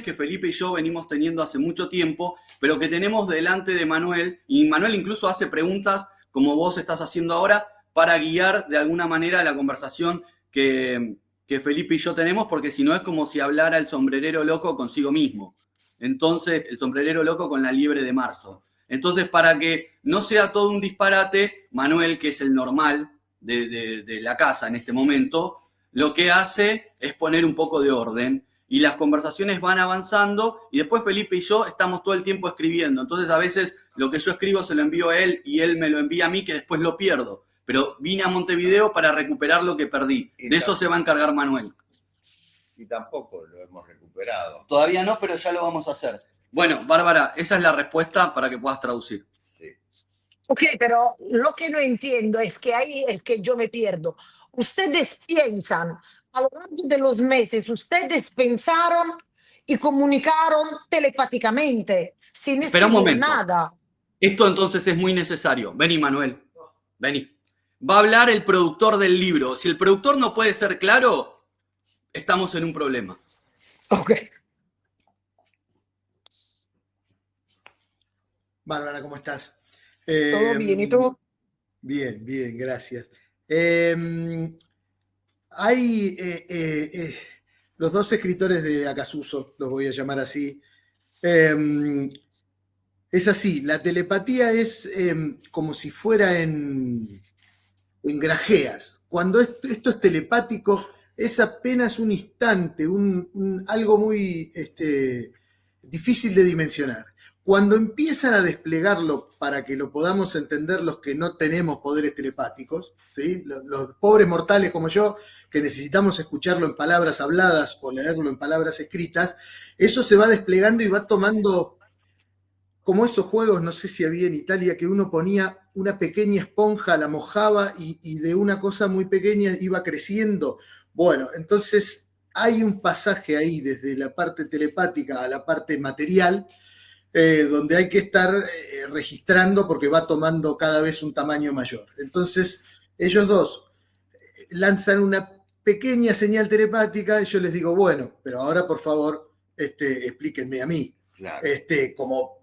que Felipe y yo venimos teniendo hace mucho tiempo, pero que tenemos delante de Manuel, y Manuel incluso hace preguntas como vos estás haciendo ahora, para guiar de alguna manera la conversación que Felipe y yo tenemos, porque si no es como si hablara el sombrerero loco consigo mismo. Entonces, el sombrerero loco con la liebre de marzo. Entonces, para que no sea todo un disparate, Manuel, que es el normal de la casa en este momento, lo que hace es poner un poco de orden y las conversaciones van avanzando y después Felipe y yo estamos todo el tiempo escribiendo. Entonces, a veces lo que yo escribo se lo envío a él y él me lo envía a mí, que después lo pierdo. Pero vine a Montevideo para recuperar lo que perdí. De eso se va a encargar Manuel. Y tampoco lo hemos recuperado. Todavía no, pero ya lo vamos a hacer. Bueno, Bárbara, esa es la respuesta para que puedas traducir. Sí. Ok, pero lo que no entiendo es que ahí es que yo me pierdo. Ustedes piensan, a lo largo de los meses, ustedes pensaron y comunicaron telepáticamente, sin Espera un escribir momento. nada. Esto entonces es muy necesario. Vení, Manuel. Vení. Va a hablar el productor del libro. Si el productor no puede ser claro, estamos en un problema. Ok. Bárbara, ¿cómo estás? ¿Todo bien? ¿Y tú? Bien, bien, gracias. Hay los dos escritores de Acasuso, los voy a llamar así. Es así, la telepatía es como si fuera en grajeas. Cuando esto es telepático, es apenas un instante, algo muy difícil de dimensionar. Cuando empiezan a desplegarlo para que lo podamos entender los que no tenemos poderes telepáticos, ¿sí? Los pobres mortales como yo, que necesitamos escucharlo en palabras habladas o leerlo en palabras escritas, eso se va desplegando y va tomando, como esos juegos, no sé si había en Italia, que uno ponía una pequeña esponja, la mojaba y de una cosa muy pequeña iba creciendo. Bueno, entonces hay un pasaje ahí desde la parte telepática a la parte material, donde hay que estar registrando porque va tomando cada vez un tamaño mayor. Entonces, ellos dos lanzan una pequeña señal telepática y yo les digo, bueno, pero ahora por favor explíquenme a mí. Claro. Como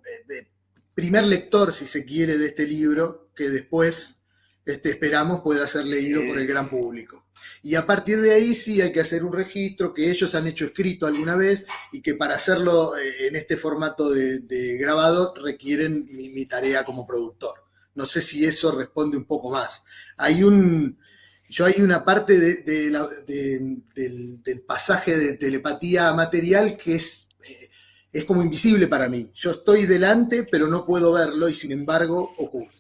primer lector, si se quiere, de este libro, que después esperamos pueda ser leído por el gran público. Y a partir de ahí sí hay que hacer un registro que ellos han hecho escrito alguna vez y que para hacerlo en este formato de grabado requieren mi tarea como productor. No sé si eso responde un poco más. Hay una parte del pasaje de telepatía material que es como invisible para mí. Yo estoy delante, pero no puedo verlo y sin embargo ocurre.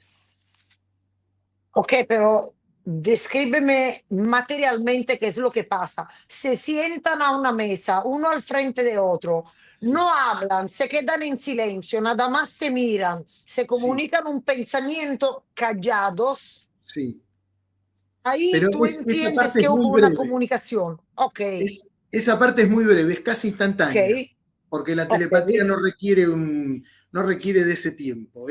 Ok, pero descríbeme materialmente qué es lo que pasa. Se sientan a una mesa, uno al frente de otro, no hablan, se quedan en silencio, nada más se miran, se comunican un pensamiento callados. Sí. Ahí Pero tú esa entiendes parte que es muy hubo una breve. comunicación. Ok, Esa parte es muy breve, es casi instantánea. ok, Porque la ok. telepatía no requiere de ese tiempo.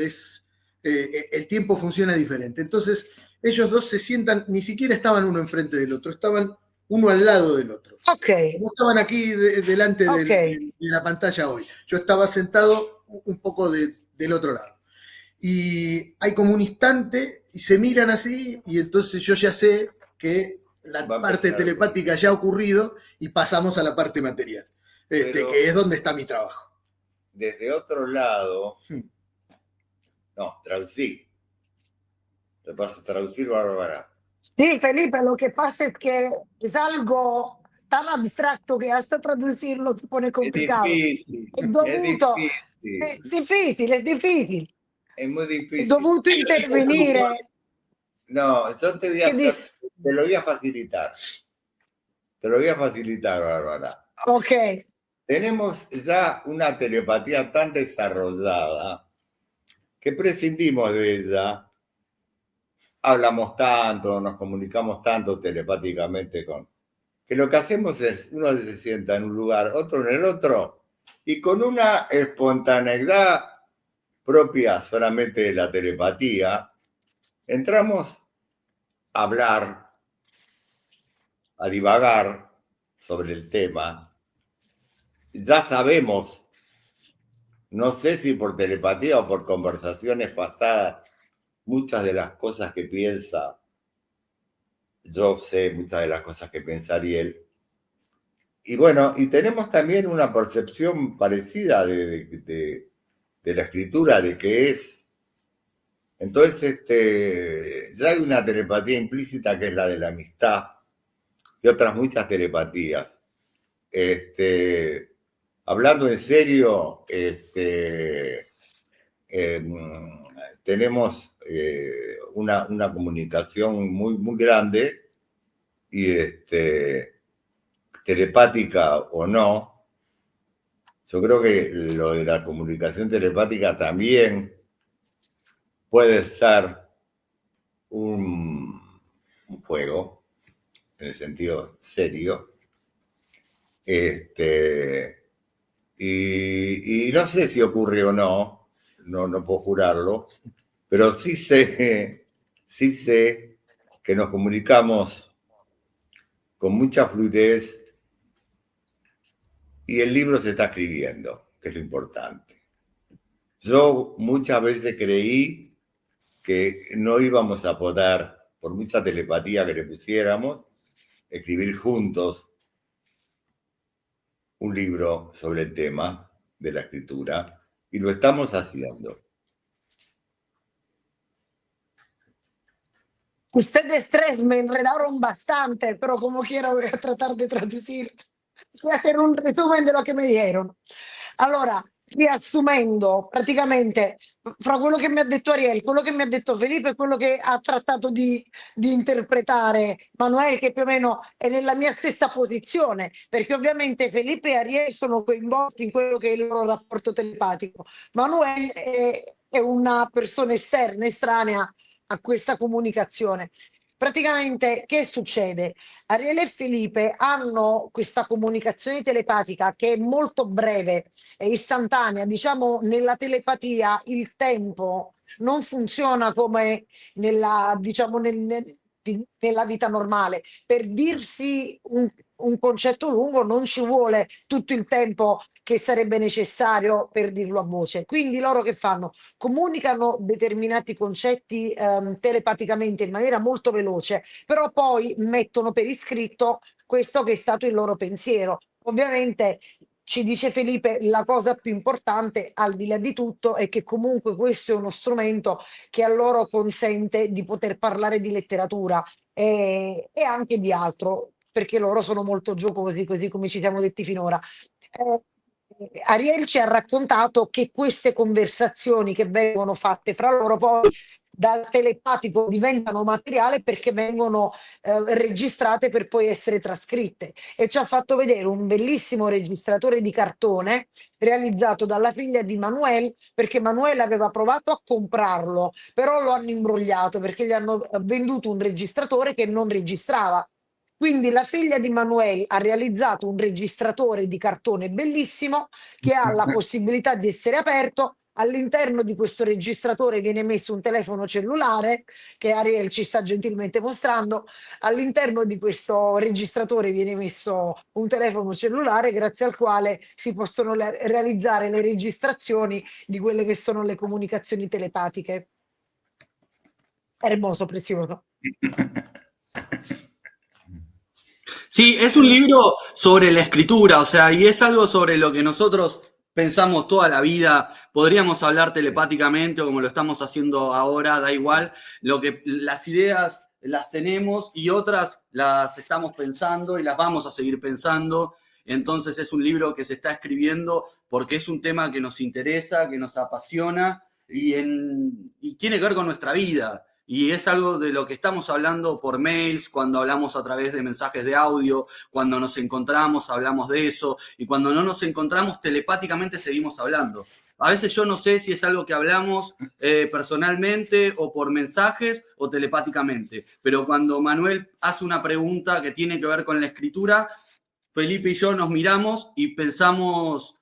El tiempo funciona diferente. Entonces, ellos dos se sientan, ni siquiera estaban uno enfrente del otro, estaban uno al lado del otro. Ok, No estaban aquí delante Ok. de la pantalla hoy. Yo estaba sentado un poco del otro lado. Y hay como un instante y se miran así y entonces yo ya sé que la Va a parte empezar. telepática ya ha ocurrido y pasamos a la parte material, Pero- que es donde está mi trabajo. Desde otro lado, no, traducí. Te paso a traducir, Bárbara. Sí, Felipe, lo que pasa es que es algo tan abstracto que hasta traducirlo se pone complicado. Es difícil. Es dovuto, Es es difícil. Es muy È difícil. dovuto intervenire. No, yo te voy a Che dis- hacer, te lo voy a facilitar. Te lo voy a facilitar, Bárbara. Ok, Tenemos ya una telepatía tan desarrollada que prescindimos de ella. Hablamos tanto, nos comunicamos tanto telepáticamente que lo que hacemos es, uno se sienta en un lugar, otro en el otro, y con una espontaneidad propia solamente de la telepatía, entramos a hablar, a divagar sobre el tema. Ya sabemos, no sé si por telepatía o por conversaciones pasadas, muchas de las cosas que piensa yo sé muchas de las cosas que piensa Ariel. Y bueno, y tenemos también una percepción parecida de la escritura, de qué es. Entonces, ya hay una telepatía implícita que es la de la amistad y otras muchas telepatías. Hablando en serio, tenemos una comunicación muy, muy grande y telepática o no. Yo creo que lo de la comunicación telepática también puede ser un juego, en el sentido serio. Y no sé si ocurre o no, no puedo jurarlo, pero sí sé que nos comunicamos con mucha fluidez y el libro se está escribiendo, que es lo importante. Yo muchas veces creí que no íbamos a poder, por mucha telepatía que le pusiéramos, escribir juntos un libro sobre el tema de la escritura, y lo estamos haciendo. Ustedes tres me enredaron bastante, pero como quiera voy a tratar de traducir y hacer un resumen de lo che mi dijeron. Allora, riassumendo, praticamente, fra quello che mi ha detto Ariel, quello che mi ha detto Felipe e quello che ha trattato di interpretare Manuel, che più o meno è nella mia stessa posizione, perché ovviamente Felipe e Ariel sono coinvolti in quello che è il loro rapporto telepatico. Manuel è una persona esterna, estranea a questa comunicazione. Praticamente, che succede? Ariele e Felipe hanno questa comunicazione telepatica che è molto breve e istantanea. Diciamo, nella telepatia il tempo non funziona come nella, diciamo, nella vita normale. Per dirsi un concetto lungo non ci vuole tutto il tempo che sarebbe necessario per dirlo a voce. Quindi loro che fanno? Comunicano determinati concetti telepaticamente in maniera molto veloce, però poi mettono per iscritto questo che è stato il loro pensiero. Ovviamente ci dice Felipe, la cosa più importante, al di là di tutto, è che comunque questo è uno strumento che a loro consente di poter parlare di letteratura e anche di altro, perché loro sono molto giocosi, così come ci siamo detti finora. Ariel ci ha raccontato che queste conversazioni che vengono fatte fra loro poi dal telepatico diventano materiale perché vengono registrate per poi essere trascritte e ci ha fatto vedere un bellissimo registratore di cartone realizzato dalla figlia di Manuel perché Manuel aveva provato a comprarlo però lo hanno imbrogliato perché gli hanno venduto un registratore che non registrava. Quindi la figlia di Manuel ha realizzato un registratore di cartone bellissimo che ha la possibilità di essere aperto. All'interno di questo registratore viene messo un telefono cellulare che Ariel ci sta gentilmente mostrando. All'interno di questo registratore viene messo un telefono cellulare grazie al quale si possono realizzare le registrazioni di quelle che sono le comunicazioni telepatiche. Hermoso, precioso. Sí, es un libro sobre la escritura, o sea, y es algo sobre lo que nosotros pensamos toda la vida. Podríamos hablar telepáticamente o como lo estamos haciendo ahora, da igual. Las ideas las tenemos y otras las estamos pensando y las vamos a seguir pensando. Entonces es un libro que se está escribiendo porque es un tema que nos interesa, que nos apasiona y tiene que ver con nuestra vida. Y es algo de lo que estamos hablando por mails, cuando hablamos a través de mensajes de audio, cuando nos encontramos hablamos de eso, y cuando no nos encontramos telepáticamente seguimos hablando. A veces yo no sé si es algo que hablamos personalmente o por mensajes o telepáticamente, pero cuando Manuel hace una pregunta que tiene que ver con la escritura, Felipe y yo nos miramos y pensamos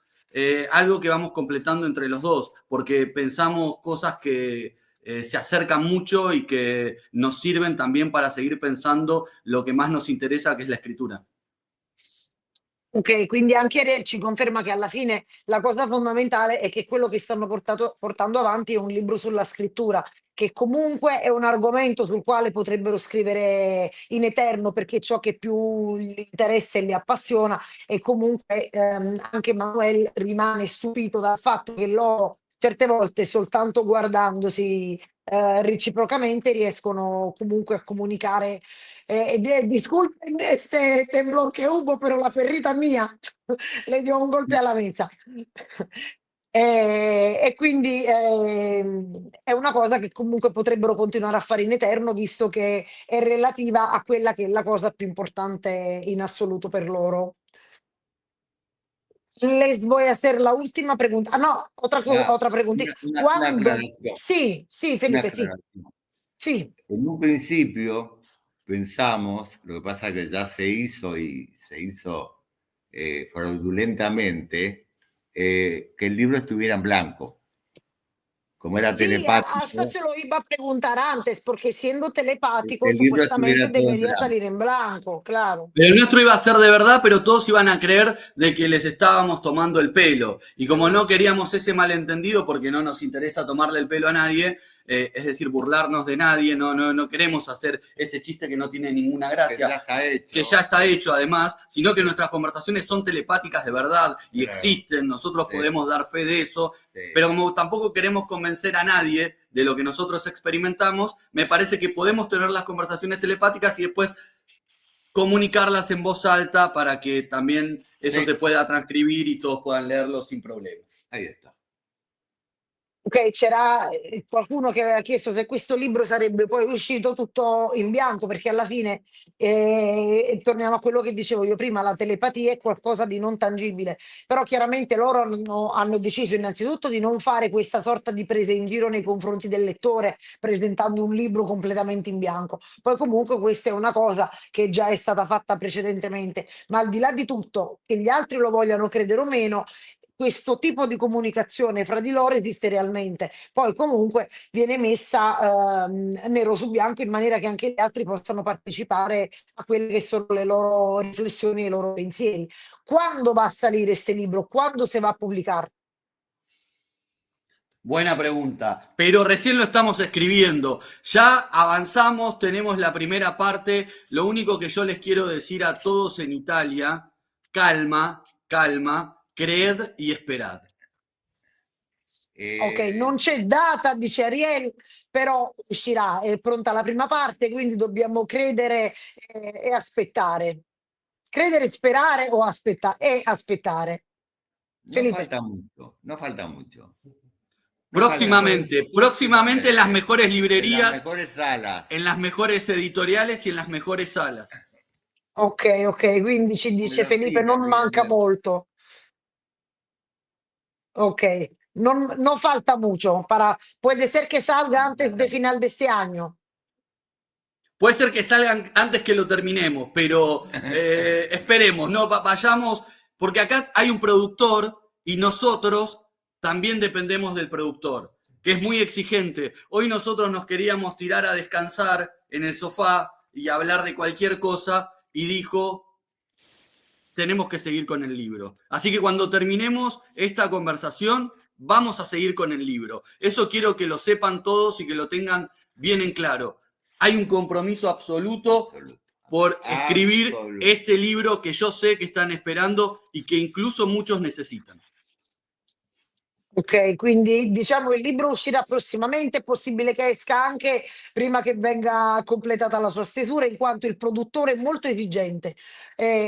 algo que vamos completando entre los dos, porque pensamos cosas que se acercan mucho y que nos sirven también para seguir pensando lo que más nos interesa, que es la escritura. Ok, quindi anche Ariel ci conferma che alla fine la cosa fondamentale è che quello che stanno portando avanti è un libro sulla scrittura, che comunque è un argomento sul quale potrebbero scrivere in eterno perché è ciò che più li interessa e li appassiona e comunque anche Manuel rimane stupito dal fatto che loro certe volte soltanto guardandosi reciprocamente riescono comunque a comunicare disculpen este temblor que hubo, pero la perrita mía le dio un golpe alla mesa. E quindi è una cosa che comunque potrebbero continuare a fare in eterno, visto che è relativa a quella che è la cosa più importante in assoluto per loro. Les voy a hacer la última pregunta. Ah, no, Ah, otra preguntita. una ¿Cuándo? aclaración, Sí, sí, una Felipe, sí, aclaración. sí. En un principio pensamos, lo que pasa que ya se hizo y se hizo fraudulentamente, que el libro estuviera en blanco. Como era Sí, hasta telepático, se lo iba a preguntar antes, porque siendo telepático, el libro supuestamente estuviera todo en debería blanco. salir en blanco, claro. El nuestro iba a ser de verdad, pero todos iban a creer de que les estábamos tomando el pelo. Y como no queríamos ese malentendido, porque no nos interesa tomarle el pelo a nadie, es decir, burlarnos de nadie, no queremos hacer ese chiste que no tiene ninguna gracia, que ya está hecho además, sino que nuestras conversaciones son telepáticas de verdad y Claro. existen, nosotros Sí. podemos dar fe de eso, Sí. pero como tampoco queremos convencer a nadie de lo que nosotros experimentamos, me parece que podemos tener las conversaciones telepáticas y después comunicarlas en voz alta para que también eso Sí. se pueda transcribir y todos puedan leerlo sin problemas. Ahí está. Ok, c'era qualcuno che aveva chiesto se questo libro sarebbe poi uscito tutto in bianco, perché alla fine, torniamo a quello che dicevo io prima, la telepatia è qualcosa di non tangibile, però chiaramente loro hanno deciso innanzitutto di non fare questa sorta di presa in giro nei confronti del lettore, presentando un libro completamente in bianco. Poi comunque questa è una cosa che già è stata fatta precedentemente, ma al di là di tutto, che gli altri lo vogliano credere o meno, questo tipo di comunicazione fra di loro esiste realmente. Poi comunque viene messa nero su bianco in maniera che anche gli altri possano partecipare a quelle che sono le loro riflessioni e i loro pensieri. Quando va a salire este libro? Quando se va a publicar? Buena pregunta, pero recién lo estamos escribiendo. Ya avanzamos, tenemos la primera parte. Lo único que yo les quiero decir a todos en Italia, calma, calma, creed y esperad. Ok, non c'è data, dice Ariel, però uscirà, è pronta la prima parte, quindi dobbiamo credere e aspettare. Credere, sperare o aspettare? E aspettare. No Felipe. falta mucho, no falta mucho. Próximamente en las mejores En librerías, las mejores salas. en las mejores editoriales y en las mejores salas. Ok, ok, quindi ci dice Pero Felipe, sí, non manca molto. Ok, no falta mucho. Puede ser que salga antes de final de este año. Puede ser que salgan antes que lo terminemos, pero esperemos, no vayamos, porque acá hay un productor y nosotros también dependemos del productor, que es muy exigente. Hoy nosotros nos queríamos tirar a descansar en el sofá y hablar de cualquier cosa y dijo, tenemos que seguir con el libro. Así que cuando terminemos esta conversación, vamos a seguir con el libro. Eso quiero que lo sepan todos y que lo tengan bien en claro. Hay un compromiso absoluto por escribir este libro que yo sé que están esperando y que incluso muchos necesitan. Ok, quindi diciamo il libro uscirà prossimamente, è possibile che esca anche prima che venga completata la sua stesura, in quanto il produttore è molto esigente.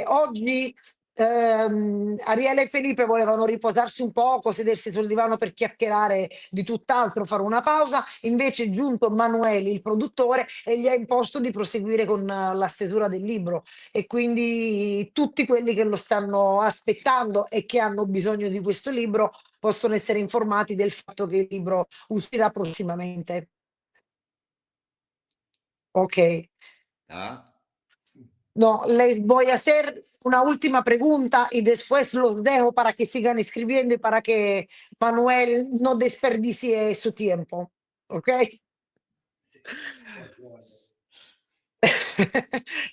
Oggi Ariele e Felipe volevano riposarsi un poco, sedersi sul divano per chiacchierare di tutt'altro, fare una pausa, invece è giunto Manuele, il produttore, e gli ha imposto di proseguire con la stesura del libro e quindi tutti quelli che lo stanno aspettando e che hanno bisogno di questo libro possono essere informati del fatto che il libro uscirà prossimamente. Ok. ¿Ah? No, les voy a hacer una última pregunta y después los dejo para que sigan escribiendo y para que Manuel no desperdicie su tiempo. ¿Ok?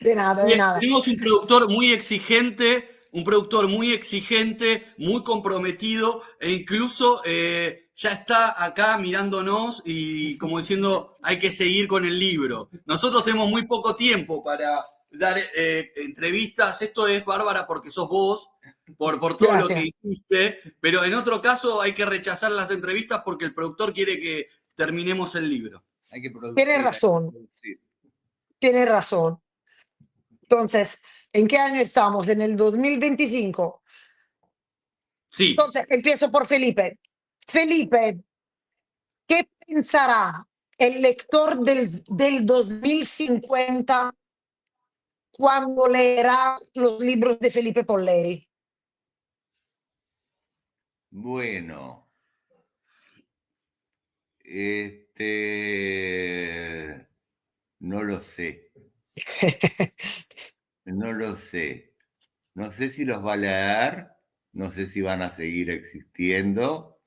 De nada, de nada. Tenemos un productor muy exigente un productor muy exigente, muy comprometido e incluso ya está acá mirándonos y como diciendo hay que seguir con el libro. Nosotros tenemos muy poco tiempo para dar entrevistas. Esto es, Bárbara, porque sos vos, por todo lo que hiciste, pero en otro caso hay que rechazar las entrevistas porque el productor quiere que terminemos el libro. Hay que producir. Tienes razón. Tienes razón. Entonces, ¿en qué año estamos? ¿En el 2025? Sí. Entonces, empiezo por Felipe. Felipe, ¿qué pensará el lector del 2050 cuando leerá los libros de Felipe Polleri? Bueno, no lo sé. No lo sé. No sé si los va a leer, no sé si van a seguir existiendo.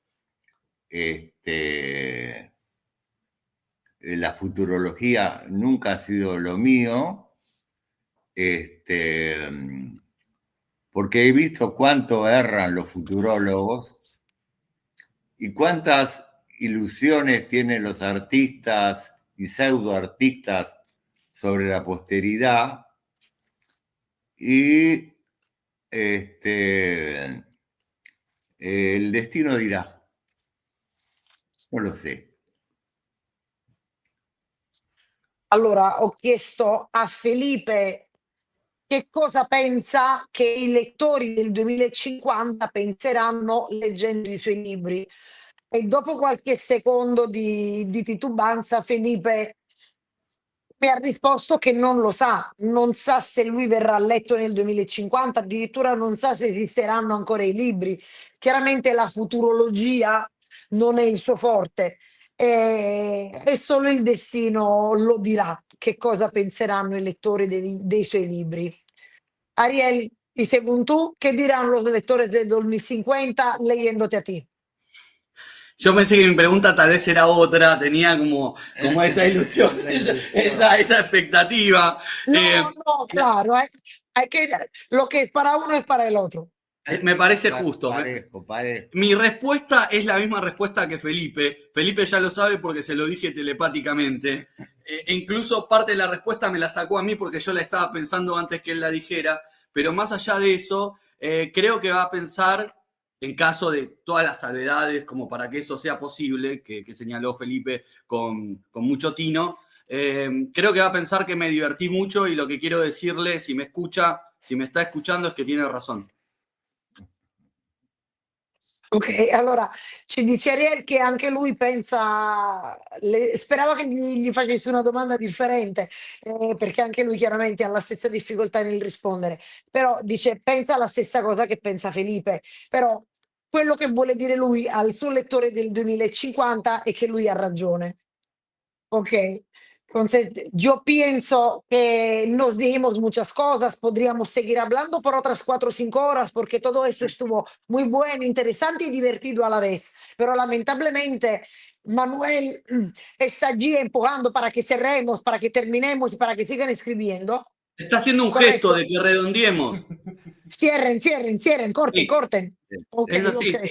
La futurología nunca ha sido lo mío. Porque he visto cuánto erran los futurólogos y cuántas ilusiones tienen los artistas y pseudoartistas sobre la posteridad, y el destino dirá. No lo sé. Allora, ho chiesto a Felipe che cosa pensa che i lettori del 2050 penseranno leggendo i suoi libri. E dopo qualche secondo di titubanza, Felipe mi ha risposto che non lo sa, non sa se lui verrà letto nel 2050, addirittura non sa se esisteranno ancora i libri. Chiaramente la futurologia non è il suo forte e solo il destino lo dirà che cosa penseranno i lettori dei suoi libri. Ariel, y según tú, ¿qué dirán los lectores del 2050 leyéndote a ti? Yo pensé que mi pregunta tal vez era otra, tenía como esa ilusión, esa expectativa. No, claro, hay que, lo que es para uno es para el otro. Me parece justo. Parejo. Mi respuesta es la misma respuesta que Felipe. Felipe ya lo sabe porque se lo dije telepáticamente. E incluso parte de la respuesta me la sacó a mí porque yo la estaba pensando antes que él la dijera. Pero más allá de eso, creo que va a pensar, en caso de todas las salvedades, como para que eso sea posible, que señaló Felipe con mucho tino, creo que va a pensar que me divertí mucho y lo que quiero decirle, si me escucha, si me está escuchando, es que tiene razón. Ok, allora ci dice Ariel che anche lui pensa, sperava che gli facessi una domanda differente, perché anche lui chiaramente ha la stessa difficoltà nel rispondere, però dice pensa la stessa cosa che pensa Felipe, però quello che vuole dire lui al suo lettore del 2050 è che lui ha ragione. Ok, entonces yo pienso que nos dijimos muchas cosas, podríamos seguir hablando por otras 4 o 5 horas porque todo eso estuvo muy bueno, interesante y divertido a la vez, pero lamentablemente Manuel está allí empujando para que cerremos, para que terminemos y para que sigan escribiendo. Está haciendo un Correcto. gesto de que redondeemos. Cierren, corten, Sí. corten. Ok, Es así. ok.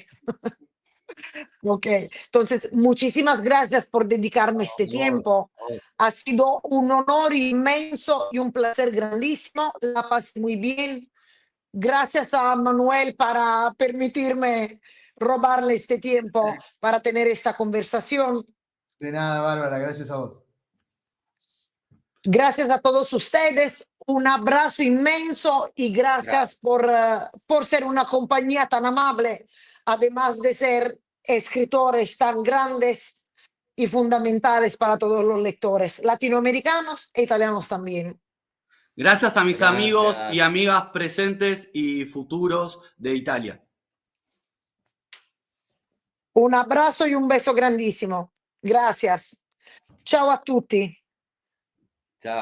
Ok, entonces muchísimas gracias por dedicarme este tiempo. Ha sido un honor inmenso y un placer grandísimo. La pasé muy bien. Gracias a Manuel para permitirme robarle este tiempo para tener esta conversación. De nada, Bárbara, gracias a vos. Gracias a todos ustedes. Un abrazo inmenso y gracias por ser una compañía tan amable, además de ser escritores tan grandes y fundamentales para todos los lectores, latinoamericanos e italianos también. Gracias a mis amigos y amigas presentes y futuros de Italia. Un abrazo y un beso grandísimo. Gracias. Ciao a tutti. Chao.